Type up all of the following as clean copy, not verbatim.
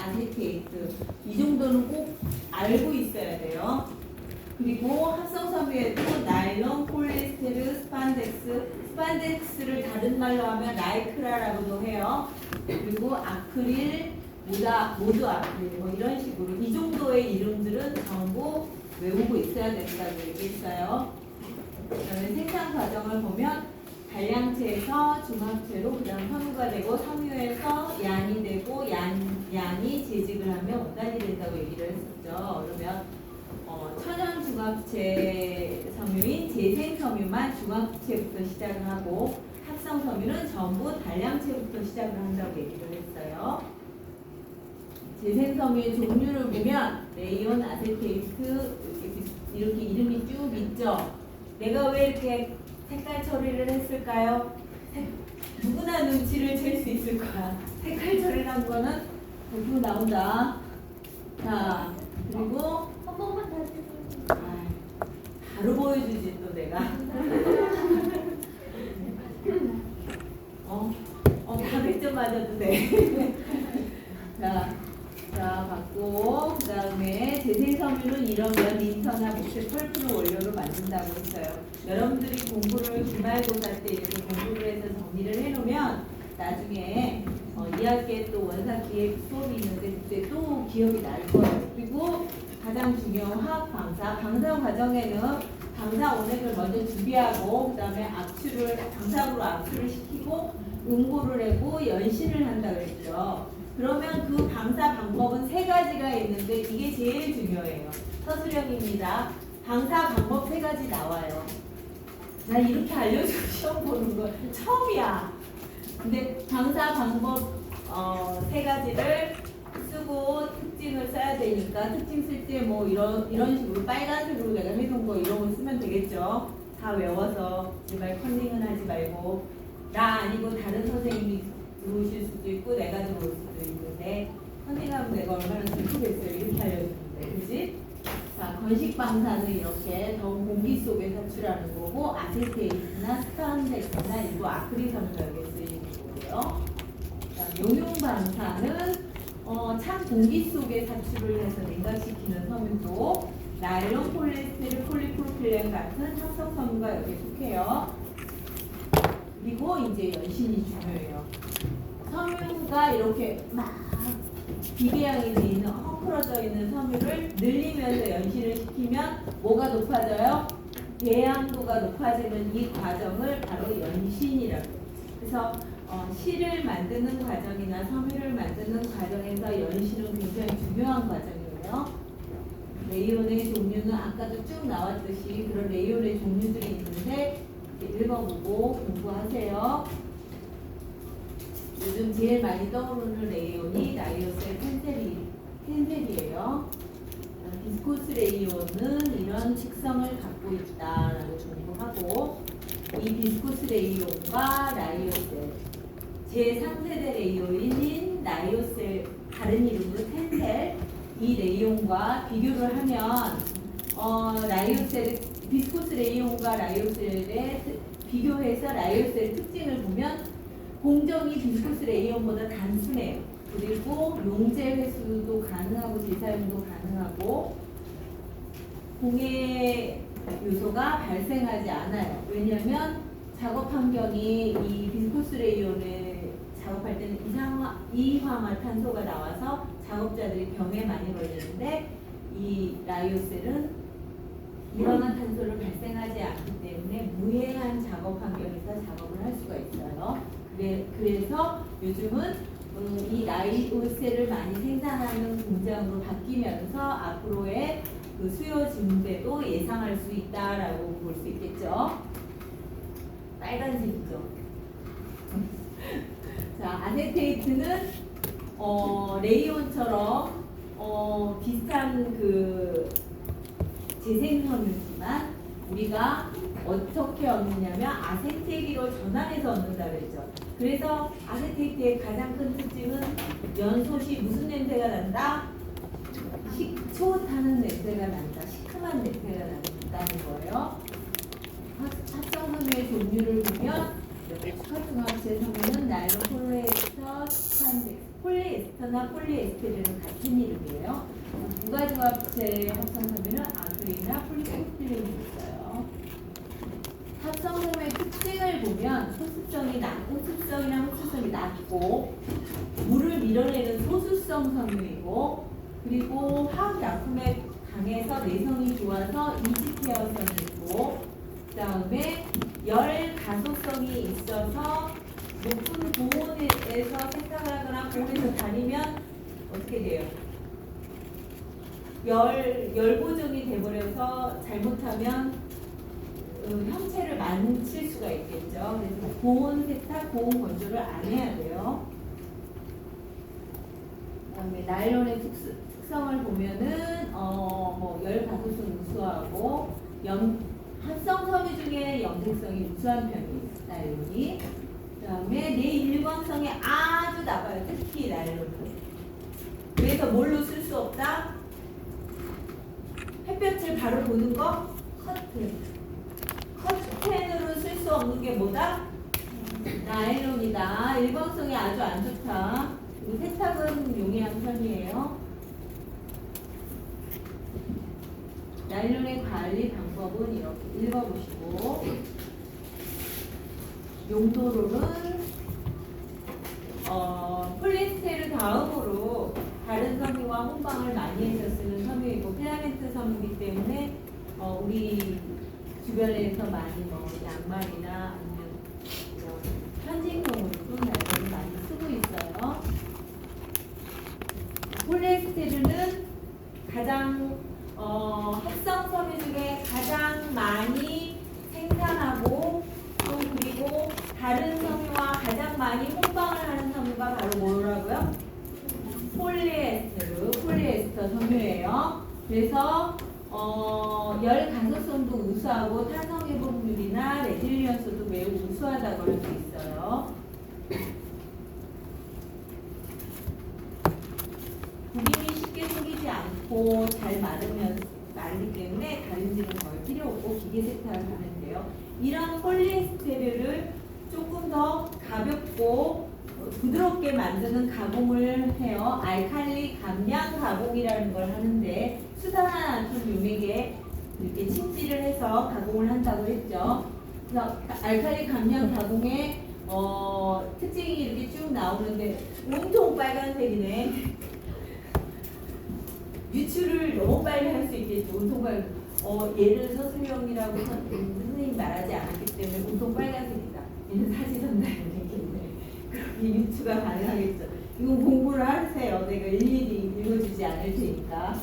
아세테이트. 이 정도는 꼭 알고 있어야 돼요. 그리고 합성섬유에도 나일론, 폴리에스테르, 스판덱스를 다른 말로 하면 라이크라라고도 해요. 그리고 아크릴, 모두 아크릴, 뭐 이런 식으로 이 정도의 이름들은 전부 외우고 있어야 된다고 얘기했어요. 그다음에 생산 과정을 보면 단량체에서 중합체로 그다음 섬유가 되고 섬유에서 양이 되고 양이 재직을 하면 원단이 된다고 얘기를 했었죠. 그러면 천연 중합체 섬유인 재생 섬유만 중합체부터 시작을 하고 합성 섬유는 전부 단량체부터 시작을 한다고 얘기를 했어요. 재생 섬유의 종류를 보면 레이온, 아세테이트 이렇게 이름이 쭉 있죠. 내가 왜 이렇게 색깔 처리를 했을까요? 누구나 눈치를 챌 수 있을 거야. 색깔 처리를 한 거는 거기로 나온다. 자, 그리고 한 번만 더 해주세요. 바로 보여주지 또 내가. 다 100점 맞아도 돼. 자, 받고 그 다음에 재생섬유는 이러면 린터나 목재 펄프를 원료로 만든다고 했어요. 여러분들이 공부를 기말고사 때 이렇게 공부를 해서 정리를 해놓으면 나중에 2학기에 또 원사 기획 수업이 있는데 그때 또 기억이 날 거예요. 그리고 가장 중요한 화학 방사 과정에는 방사 원액을 먼저 준비하고 그 다음에 방사구로 압출을 시키고 응고를 하고 연신을 한다고 했죠. 그러면 그 방사 방법은 3가지가 있는데 이게 제일 중요해요. 서술형입니다. 방사 방법 3가지 나와요. 나 이렇게 알려주고 시험 보는 거 처음이야. 근데 방사 방법 3가지를 쓰고 특징을 써야 되니까 특징 쓸 때 뭐 이런 식으로 빨간색으로 내가 해놓은 거 이런 거 쓰면 되겠죠. 다 외워서 제발 컨닝은 하지 말고 나 아니고 다른 선생님이 들어오실 수도 있고 내가 들어올 수도 있는데 컨닝하면 내가 얼마나 슬프겠어요. 이렇게 알려주는데 그지? 자, 건식 방사는 이렇게 더운 공기 속에 사출하는 거고 아세테이트나 스판덱스나 일부 아크릴 섬유가 여기에 쓰이는 거고요. 자, 용융 방사는 찬 공기 속에 사출을 해서 냉각시키는 섬유고 나일론, 폴리에스테르, 폴리프로필렌 같은 합성 섬유가 여기에 속해요. 그리고 이제 연신이 중요해요. 섬유가 이렇게 막 비배양이 돼 있는 헝클어져 있는 섬유를 늘리면서 연신을 시키면 뭐가 높아져요? 배양도가 높아지는 이 과정을 바로 연신이라고 해요. 그래서 실을 만드는 과정이나 섬유를 만드는 과정에서 연신은 굉장히 중요한 과정이에요. 레이온의 종류는 아까도 쭉 나왔듯이 그런 레이온의 종류들이 있는데 읽어보고 공부하세요. 요즘 제일 많이 떠오르는 레이온이 라이오셀 펜셀이에요. 비스코스 레이온은 이런 특성을 갖고 있다라고 공부하고 이 비스코스 레이온과 라이오셀 제3세대 레이온인 라이오셀 다른 이름으로 텐셀 이 레이온과 비교를 하면 비스코스 레이온과 라이오셀에 비교해서 라이오셀의 특징을 보면 공정이 비스코스 레이온보다 단순해요. 그리고 용재 회수도 가능하고 재사용도 가능하고 공해 요소가 발생하지 않아요. 왜냐하면 작업 환경이 이 비스코스 레이온을 작업할 때는 이황화탄소가 나와서 작업자들이 병에 많이 걸리는데 이 라이오셀은 이황화탄소를 발생하지 않기 때문에 무해한 작업 환경에서 작업을 할 수가 있어요. 그래서 요즘은 이 라이오셀을 많이 생산하는 공장으로 바뀌면서 앞으로의 그 수요 증대도 예상할 수 있다라고 볼 수 있겠죠. 빨간색이죠. 자, 아세테이트는 레이온처럼 비슷한 그 재생섬유지만 우리가 어떻게 얻느냐면 아세테리로 전환해서 얻는다 그랬죠. 그래서 아세테이트의 가장 큰 특징은 연소시 무슨 냄새가 난다? 식초 타는 냄새가 난다. 시큼한 냄새가 난다는 거예요. 합성섬유의 종류를 보면 스커트합체 섬유는 나일론, 폴리에스터, 스판덱스. 폴리에스터나 폴리에스테르는 같은 이름이에요. 무가중합체 합성 섬유는 아크릴이나 폴리프로필렌이 있어요. 합성 섬유의 특징을 보면 흡습성이나 흡수성이 낮고 물을 밀어내는 소수성 섬유이고, 그리고 화학약품에 강해서 내성이 좋아서 이지케어성이고, 그 다음에 열 가소성이 있어서 높은 고온에서 생산을 하거나 고온에서 다니면 어떻게 돼요? 열 보존이 돼버려서 잘못하면 형체를 망칠 수가 있겠죠. 그래서 고온 세탁, 고온 건조를 안 해야 돼요. 그다음에 나일론의 특성을 보면은 열 가소성 우수하고 합성 섬유 중에 염색성이 우수한 편이에요. 나일론이. 그다음에 내일광성이 아주 나빠요. 특히 나일론은. 그래서 뭘로 쓸 수 없다? 햇볕을 바로 보는 거? 커튼으로 쓸 수 없는 게 뭐다? 나일론이다. 일광성이 아주 안 좋다. 그리고 세탁은 용이한 편이에요. 나일론의 관리 방법은 이렇게 읽어보시고, 용도로는 폴리에스테르 다음으로 다른 섬유와 혼방을 많이 해서 쓰는 섬유이고, 필라멘트 섬유이기 때문에 우리 주변에서 많이 양말이나 아니면 편식용으로도 나일론을 많이 쓰고 있어요. 폴리에스테르는 가장 합성 섬유 중에 가장 많이 생산하고, 또 그리고 다른 섬유와 가장 많이 혼방을 하는 섬유가 바로 뭐라고요? 폴리에스터 섬유예요. 그래서 열 가소성도 우수하고 탄성 회복률이나 레질리언스도 매우 우수하다고 할 수 있어요. 구김이 쉽게 생기지 않고 잘 마르기 때문에 다림질은 거의 필요 없고 기계 세탁을 하면 돼요. 이런 폴리에스테르를 조금 더 가볍고 부드럽게 만드는 가공을 해요. 알칼리 감량 가공이라는 걸 하는데, 수산화탄 용액에 이렇게 침질을 해서 가공을 한다고 했죠. 그래서 알칼리 감량 가공의 특징이 이렇게 쭉 나오는데 온통 빨간색이네. 유출을 너무 빨리 할 수 있겠죠. 온통 빨간. 얘를 서술형이라고 선생님이 말하지 않았기 때문에 온통 빨간색이다. 얘는 사지 전달이겠네. 그렇게 유추가 가능하겠죠. 이건 공부를 하세요. 내가 일일이 읽어주지 않을 테니까.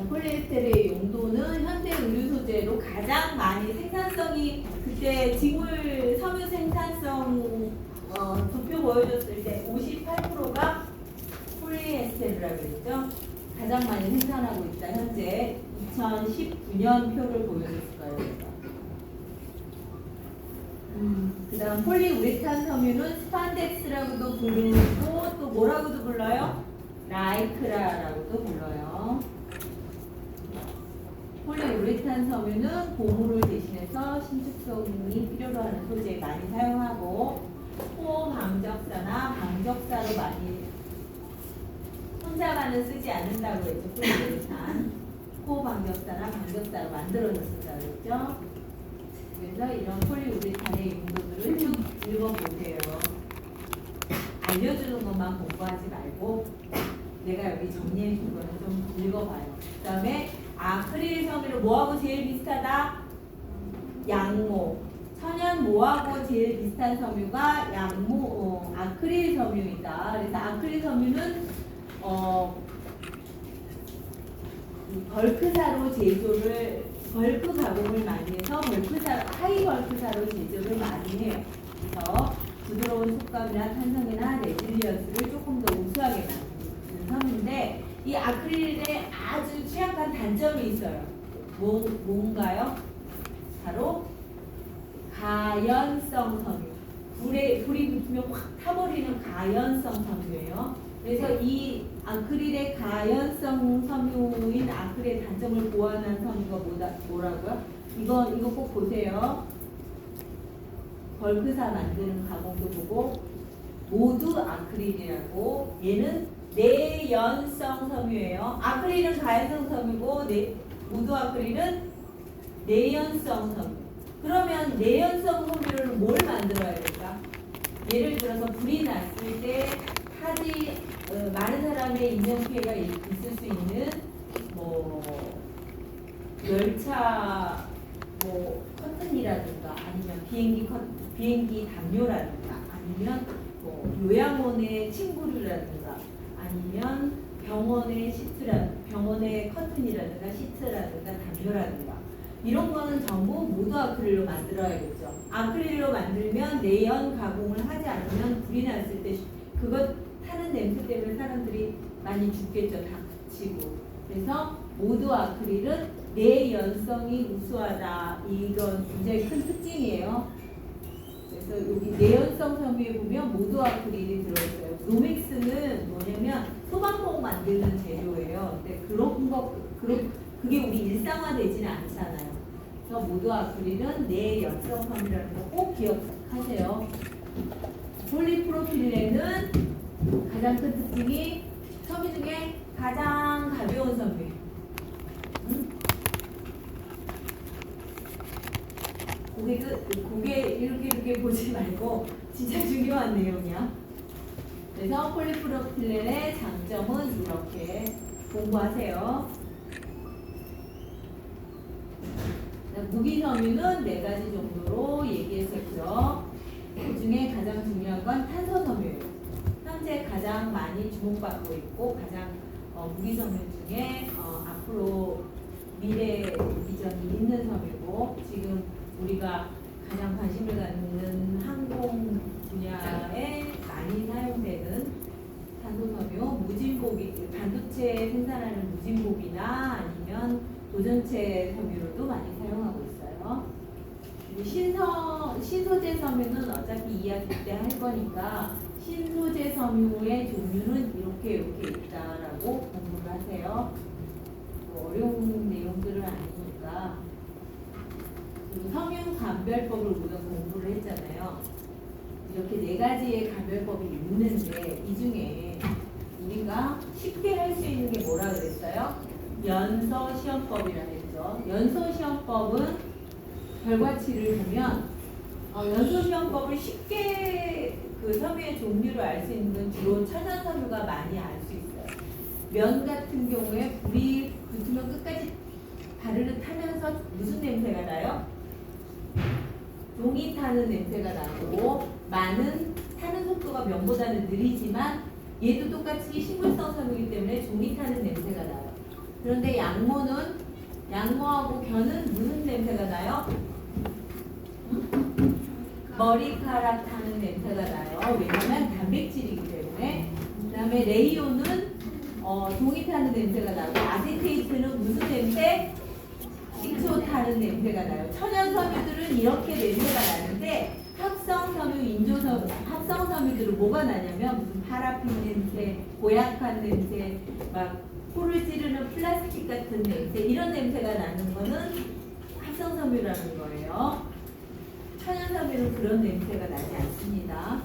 폴리에스테르의 용도는 현대 의류 소재로 가장 많이 생산성이, 그때 직물 섬유 생산성 도표 보여줬을 때 58%가 폴리에스테르라고 그랬죠. 가장 많이 생산하고 있다. 현재 2019년 표를 보여줬어요. 그 다음 폴리우레탄 섬유는 스판덱스라고도 부르고, 또 뭐라고도 불러요? 라이크라라고도 불러요. 폴리우레탄 섬유는 고무를 대신해서 신축성이 필요로 하는 소재에 많이 사용하고, 호방적사나 방적사로 많이, 혼자만은 쓰지 않는다고 했죠. 폴리우레탄 호방적사나 방적사로 만들어졌다고 했죠. 그래서 이런 폴리우레탄의 용도들을 쭉 읽어보세요. 알려주는 것만 공부하지 말고 내가 여기 정리해 준 거는 좀 읽어봐요. 그 다음에 아크릴 섬유로 뭐하고 제일 비슷하다? 양모. 천연 모하고 제일 비슷한 섬유가 양모, 아크릴 섬유이다. 그래서 아크릴 섬유는 벌크사로 벌크 가공을 많이 해서 하이 벌크사로 제조를 많이 해요. 그래서 부드러운 속감이나 탄성이나 레질리언스를 조금 더 우수하게 만드는 섬유인데, 이 아크릴에 아주 취약한 단점이 있어요. 뭔가요? 바로 가연성 섬유. 불이 붙으면 확 타버리는 가연성 섬유예요. 그래서 이 아크릴의 가연성 섬유인 아크릴의 단점을 보완한 섬유가 뭐라고요? 이거 꼭 보세요. 벌크사 만드는 가공도 보고 모두 아크릴이라고. 얘는 내연성 섬유예요. 아크릴은 가연성 섬유고 모두 아크릴은 내연성 섬유. 그러면 내연성 섬유를 뭘 만들어야 될까? 예를 들어서 불이 났을 때 많은 사람의 인명피해가 있을 수 있는 뭐 열차 커튼이라든가 아니면 비행기 담요라든가 아니면 뭐 요양원의 침구류라든가 아니면 병원의 커튼이라든가 시트라든가 담요라든가 이런 거는 전부 모두 아크릴로 만들어야겠죠. 아크릴로 만들면 내연 가공을 하지 않으면 불이 났을 때 그것 타는 냄새 때문에 사람들이 많이 죽겠죠. 다치고. 그래서 모두 아크릴은 내연성이 우수하다. 이건 굉장히 큰 특징이에요. 그래서 여기 내연성 섬유에 보면 모두 아크릴이 들어있어요. 노맥스는 뭐냐면 소방봉 만드는 재료예요. 근데 그게 우리 일상화되지는 않잖아요. 그래서 모두 아크릴은 내연성 섬유라는 거 꼭 기억하세요. 폴리프로필렌은 가장 큰 특징이 섬유 중에 가장 가벼운 섬유예요. 고개 이렇게 보지 말고 진짜 중요한 내용이야. 그래서 폴리프로필렌의 장점은 이렇게 공부하세요. 무기섬유는 4가지 정도로 얘기했었죠. 그 중에 가장 중요한 건 탄소섬유예요. 현재 가장 많이 주목받고 있고 가장 무기섬유 중에 앞으로 미래 비전이 있는 섬유고 지금 우리가 가장 관심을 갖는 항공 분야에 많이 사용되는 탄소섬유, 반도체 생산하는 무진복이나 아니면 도전체 섬유로도 많이 사용하고 있어요. 신소재 섬유는 어차피 2학기 때 할 거니까 신소재 섬유의 종류는 이렇게 있다라고 공부를 하세요. 뭐 어려운 내용들은 아니니까. 그리고 섬유 감별법을 우리가 공부를 했잖아요. 이렇게 4가지의 감별법이 있는데 이 중에 우리가 쉽게 할 수 있는 게 뭐라 그랬어요? 연서시험법이라 했죠. 연서시험법은 결과치를 보면 연서시험법을 쉽게 그 섬유의 종류를 알 수 있는 건 주로 천연섬유가 많이 알 수 있어요. 면 같은 경우에 불이 붙으면 끝까지 바르르 타면서 무슨 냄새가 나요? 종이 타는 냄새가 나고 타는 속도가 면보다는 느리지만 얘도 똑같이 식물성 섬유이기 때문에 종이 타는 냄새가 나요. 그런데 양모하고 견은 무슨 냄새가 나요? 머리카락 타는 냄새가 나요. 왜냐면 단백질이기 때문에. 그 다음에 레이온은 종이 타는 냄새가 나고 아세테이트는 무슨 냄새? 식초 타는 냄새가 나요. 천연섬유들은 이렇게 냄새가 나는데 합성섬유들은 뭐가 나냐면 무슨 파라핀 냄새, 고약한 냄새, 막 코를 찌르는 플라스틱 같은 냄새 이런 냄새가 나는 거는 합성섬유라는 거예요. 천연섬유는 그런 냄새가 나지 않습니다.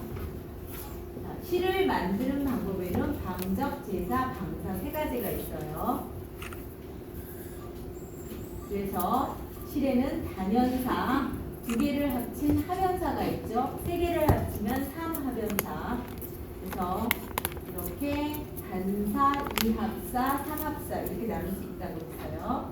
실을 만드는 방법에는 방적, 제사, 방사 3가지가 있어요. 그래서 실에는 단연사 2개를 합친 합연사가 있죠. 3개를 합치면 3합연사. 그래서 이렇게 단사, 2합사, 3합사 이렇게 나눌 수 있다고 했어요.